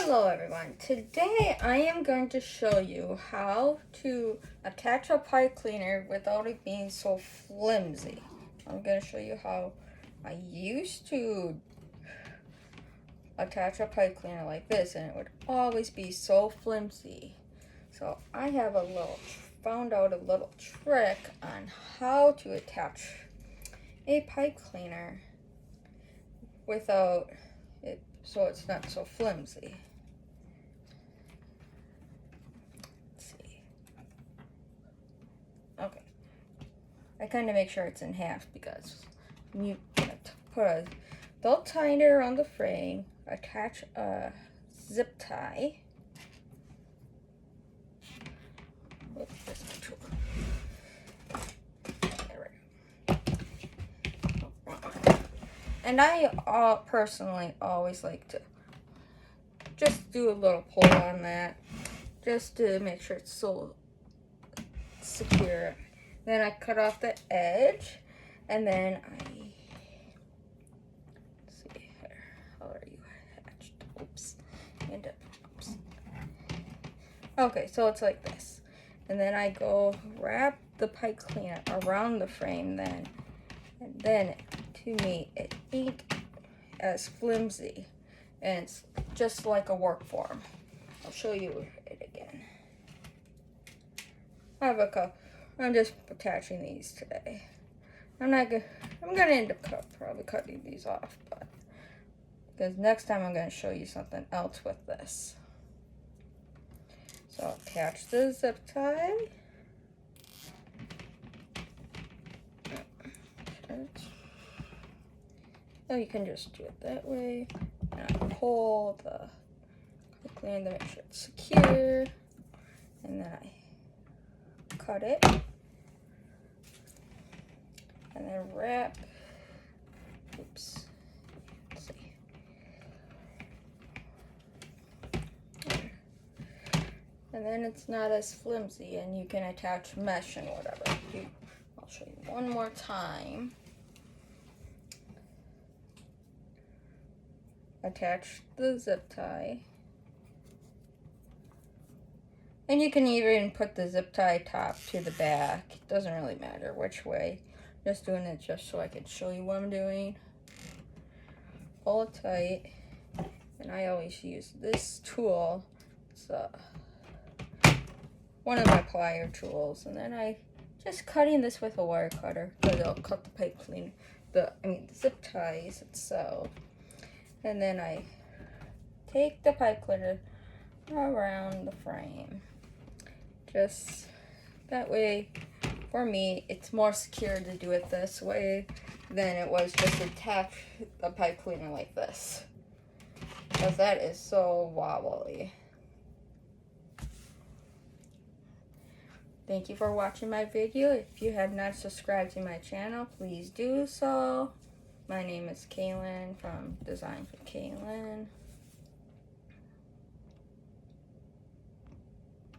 Hello everyone, today I am going to show you how to attach a pipe cleaner without it being so flimsy. I'm going to show you how I used to attach a pipe cleaner like this and it would always be so flimsy. So I have found out a little trick on how to attach a pipe cleaner without it, so it's not so flimsy. Let's see. Okay. I kind of make sure it's in half because you put a belt tie around the frame, attach a zip tie. Oops, that's my tool. And I personally always like to just do a little pull on that, just to make sure it's so secure. Then I cut off the edge, and then let's see here, how are you attached? Oops, oops. Okay, so it's like this, and then I go wrap the pipe cleaner around the frame then, and then to me it ain't as flimsy, and it's just like a work form. I'll show you it again. I have a cup. I'm just attaching these today. I'm gonna end up probably cutting these off, but because next time I'm gonna show you something else with this. So attach the zip tie. So you can just do it that way. And I pull the cleaner to make sure it's secure, and then I cut it, and then wrap. Oops. Let's see. And then it's not as flimsy, and you can attach mesh and whatever. I'll show you one more time. Attach the zip tie. And you can even put the zip tie top to the back. It doesn't really matter which way. Just doing it just so I can show you what I'm doing. Pull it tight. And I always use this tool. It's one of my plier tools. And then I just cutting this with a wire cutter, because it'll cut the pipe cleaner, the zip ties itself. And then I take the pipe cleaner around the frame. Just that way, for me, it's more secure to do it this way than it was just attach the pipe cleaner like this, because that is so wobbly. Thank you for watching my video. If you have not subscribed to my channel, please do so. My name is Kaylin from Design for Kaylin.